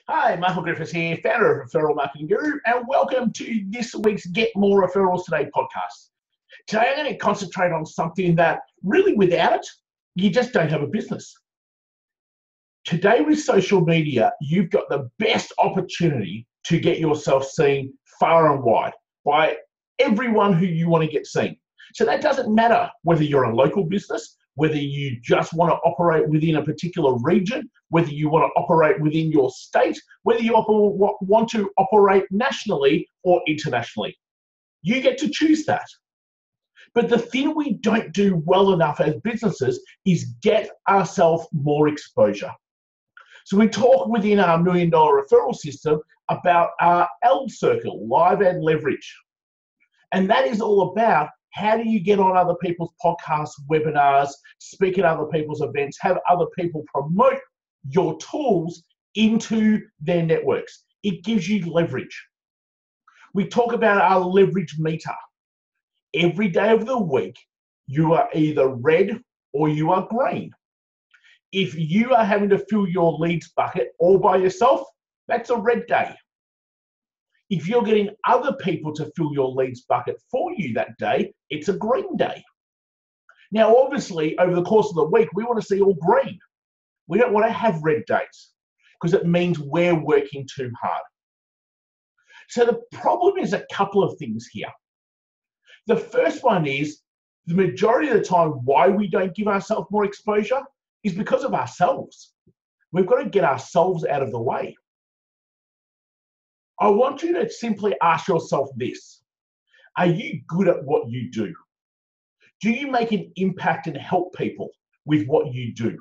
Hi, Michael Griffiths here, founder of Referral Marketing Guru, and welcome to this week's Get More Referrals Today podcast. Today I'm going to concentrate on something that really without it, you just don't have a business. Today with social media, you've got the best opportunity to get yourself seen far and wide by everyone who you want to get seen. So that doesn't matter whether you're a local business, whether you just want to operate within a particular region, whether you want to operate within your state, whether you want to operate nationally or internationally. You get to choose that. But the thing we don't do well enough as businesses is get ourselves more exposure. So we talk within our $1 Million referral system about our L circle, live ad leverage. And that is all about how do you get on other people's podcasts, webinars, speak at other people's events, have other people promote your tools into their networks. It gives you leverage. We talk about our leverage meter. Every day of the week, you are either red or you are green. If you are having to fill your leads bucket all by yourself, that's a red day. If you're getting other people to fill your leads bucket for you that day, it's a green day. Now, obviously, over the course of the week, we want to see all green. We don't want to have red days because it means we're working too hard. So the problem is a couple of things here. The first one is the majority of the time why we don't give ourselves more exposure is because of ourselves. We've got to get ourselves out of the way. I want you to simply ask yourself this. Are you good at what you do? Do you make an impact and help people with what you do?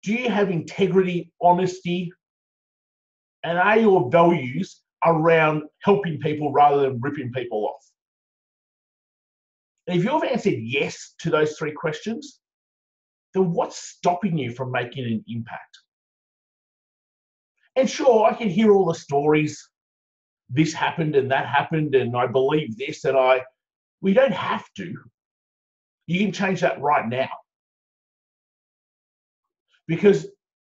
Do you have integrity, honesty, and are your values around helping people rather than ripping people off? And if you've answered yes to those three questions, then what's stopping you from making an impact? And sure, I can hear all the stories. This happened and that happened, and I believe this, and we don't have to. You can change that right now. Because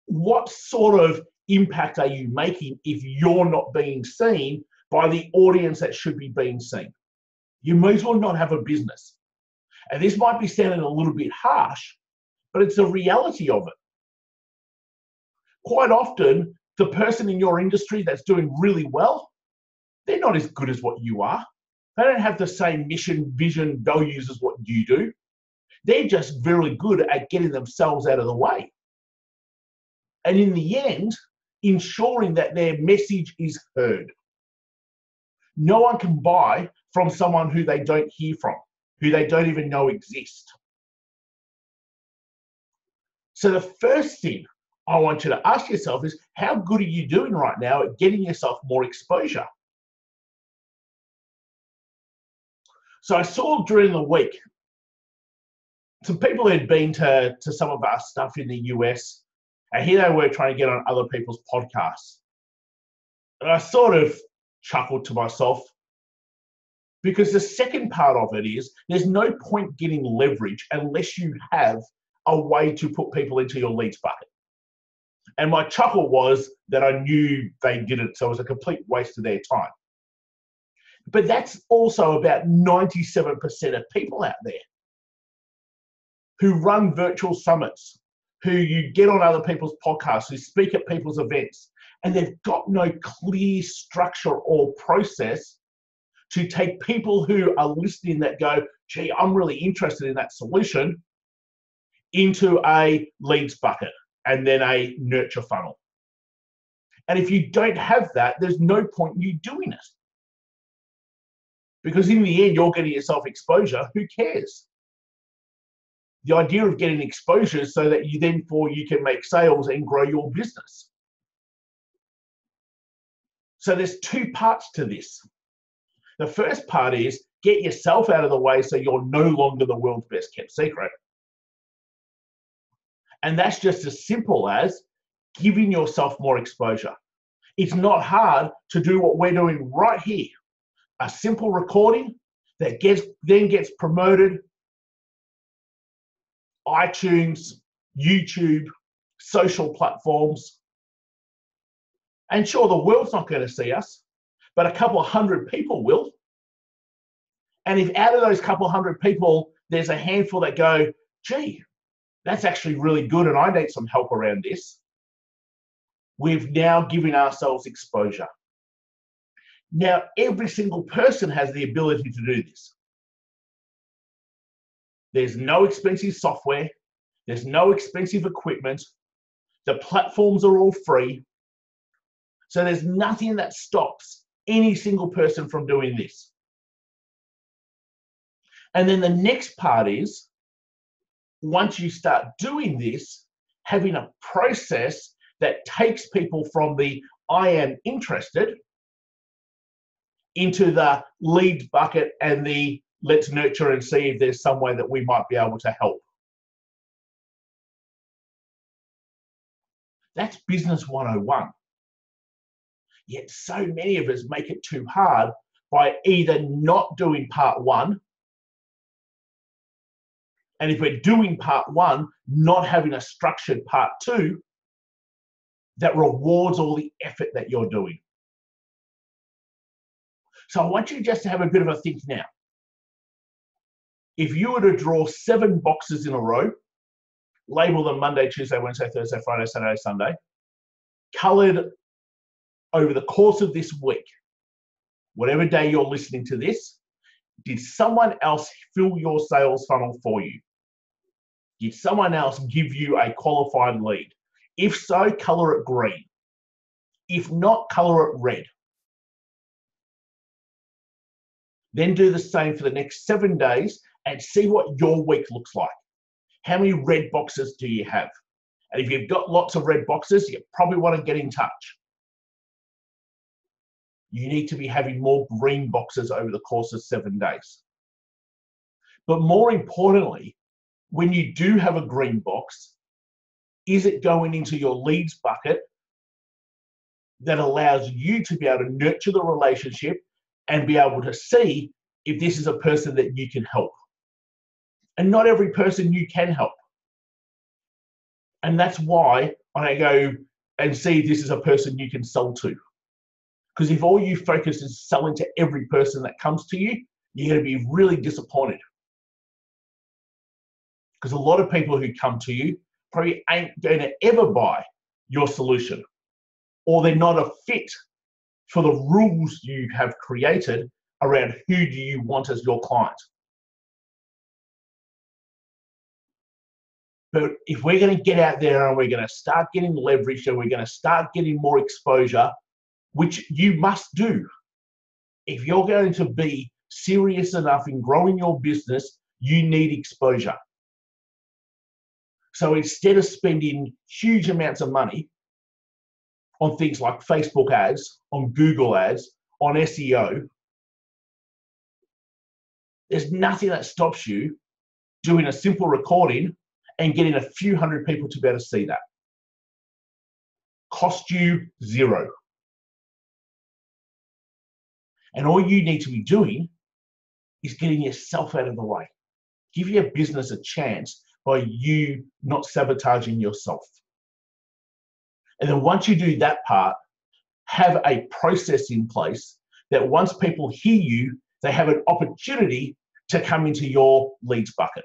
what sort of impact are you making if you're not being seen by the audience that should be being seen? You may as well not have a business. And this might be sounding a little bit harsh, but it's the reality of it. Quite often, the person in your industry that's doing really well, they're not as good as what you are. They don't have the same mission, vision, values as what you do. They're just very good at getting themselves out of the way. And in the end, ensuring that their message is heard. No one can buy from someone who they don't hear from, who they don't even know exist. So the first thing I want you to ask yourself is, how good are you doing right now at getting yourself more exposure? So I saw during the week, some people had been to some of our stuff in the US, and here they were trying to get on other people's podcasts. And I sort of chuckled to myself, because the second part of it is, there's no point getting leverage unless you have a way to put people into your leads bucket. And my chuckle was that I knew they didn't, so it was a complete waste of their time. But that's also about 97% of people out there who run virtual summits, who you get on other people's podcasts, who speak at people's events, and they've got no clear structure or process to take people who are listening that go, gee, I'm really interested in that solution, into a leads bucket and then a nurture funnel. And if you don't have that, there's no point in you doing it. Because in the end, you're getting yourself exposure. Who cares? The idea of getting exposure is so that you can make sales and grow your business. So there's two parts to this. The first part is get yourself out of the way so you're no longer the world's best kept secret. And that's just as simple as giving yourself more exposure. It's not hard to do what we're doing right here. A simple recording that then gets promoted, iTunes, YouTube, social platforms. And sure, the world's not going to see us, but a couple of hundred people will. And if out of those couple of hundred people, there's a handful that go, gee, that's actually really good and I need some help around this, we've now given ourselves exposure. Now, every single person has the ability to do this. There's no expensive software. There's no expensive equipment. The platforms are all free. So there's nothing that stops any single person from doing this. And then the next part is, once you start doing this, having a process that takes people from the I am interested into the lead bucket and the let's nurture and see if there's some way that we might be able to help. That's business 101. Yet so many of us make it too hard by either not doing part one, and if we're doing part one, not having a structured part two that rewards all the effort that you're doing. So I want you just to have a bit of a think now. If you were to draw 7 boxes in a row, label them Monday, Tuesday, Wednesday, Thursday, Friday, Saturday, Sunday, colored over the course of this week, whatever day you're listening to this, did someone else fill your sales funnel for you? Did someone else give you a qualified lead? If so, color it green. If not, color it red. Then do the same for the next 7 days and see what your week looks like. How many red boxes do you have? And if you've got lots of red boxes, you probably want to get in touch. You need to be having more green boxes over the course of 7 days. But more importantly, when you do have a green box, is it going into your leads bucket that allows you to be able to nurture the relationship and be able to see if this is a person that you can help? And not every person you can help. And that's why I go and see if this is a person you can sell to. Because if all you focus is selling to every person that comes to you, you're going to be really disappointed. Because a lot of people who come to you probably ain't going to ever buy your solution, or they're not a fit for the rules you have created around who do you want as your client. But if we're going to get out there and we're going to start getting leverage and we're going to start getting more exposure, which you must do, if you're going to be serious enough in growing your business, you need exposure. So instead of spending huge amounts of money on things like Facebook ads, on Google ads, on SEO, there's nothing that stops you doing a simple recording and getting a few hundred people to be able to see that. Cost you zero. And all you need to be doing is getting yourself out of the way. Give your business a chance by you not sabotaging yourself. And then once you do that part, have a process in place that once people hear you, they have an opportunity to come into your leads bucket.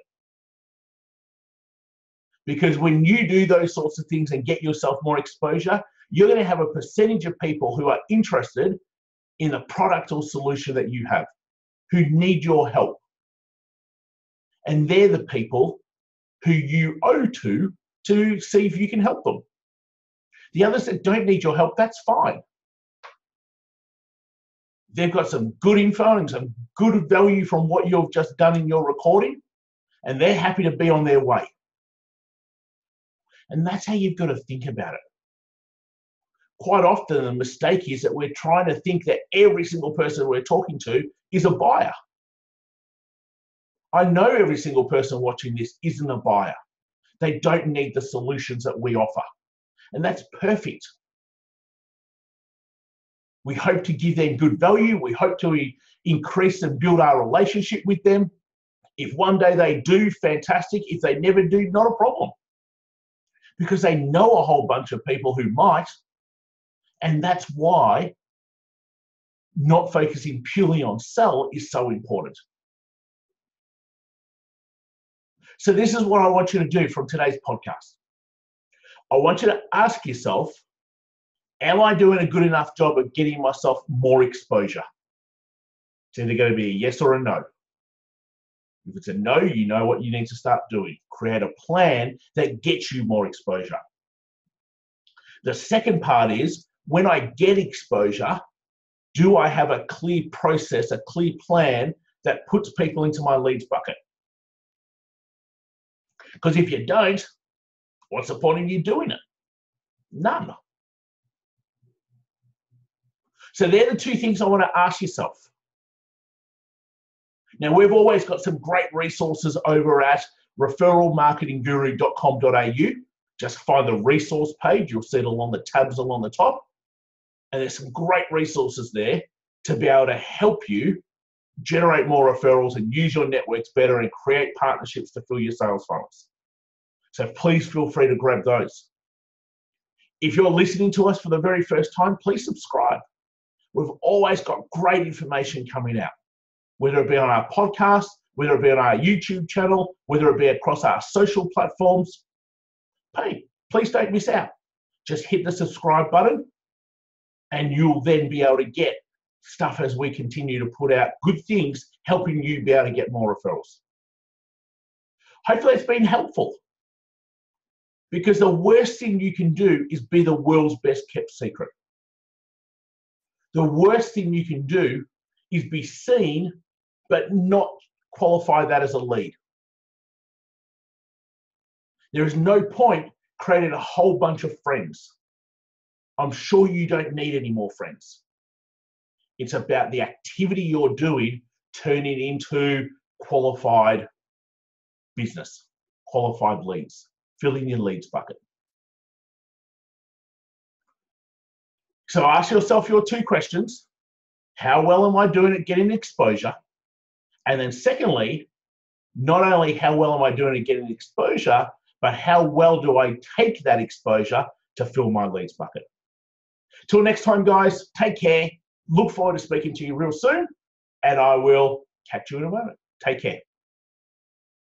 Because when you do those sorts of things and get yourself more exposure, you're going to have a percentage of people who are interested in the product or solution that you have, who need your help. And they're the people who you owe to see if you can help them. The others that don't need your help, that's fine. They've got some good info and some good value from what you've just done in your recording, and they're happy to be on their way. And that's how you've got to think about it. Quite often the mistake is that we're trying to think that every single person we're talking to is a buyer. I know every single person watching this isn't a buyer. They don't need the solutions that we offer. And that's perfect. We hope to give them good value. We hope to increase and build our relationship with them. If one day they do, fantastic. If they never do, not a problem. because they know a whole bunch of people who might, and that's why not focusing purely on sell is so important. So this is what I want you to do from today's podcast. I want you to ask yourself, am I doing a good enough job of getting myself more exposure? It's either going to be a yes or a no. If it's a no, you know what you need to start doing. Create a plan that gets you more exposure. The second part is, when I get exposure, do I have a clear process, a clear plan that puts people into my leads bucket? Because if you don't, what's the point of you doing it? None. So they're the two things I want to ask yourself. Now, we've always got some great resources over at referralmarketingguru.com.au. Just find the resource page. You'll see it along the tabs along the top. And there's some great resources there to be able to help you generate more referrals and use your networks better and create partnerships to fill your sales funnels. So please feel free to grab those. If you're listening to us for the very first time, please subscribe. We've always got great information coming out, whether it be on our podcast, whether it be on our YouTube channel, whether it be across our social platforms. Hey, please don't miss out. Just hit the subscribe button and you'll then be able to get stuff as we continue to put out good things, helping you be able to get more referrals. Hopefully it's been helpful, because the worst thing you can do is be the world's best kept secret. The worst thing you can do is be seen but not qualify that as a lead. There is no point creating a whole bunch of friends. I'm sure you don't need any more friends. It's about the activity you're doing turning into qualified business, qualified leads, filling your leads bucket. So ask yourself your two questions. How well am I doing at getting exposure? And then secondly, not only how well am I doing at getting exposure, but how well do I take that exposure to fill my leads bucket? Till next time, guys, take care. Look forward to speaking to you real soon, and I will catch you in a moment. Take care.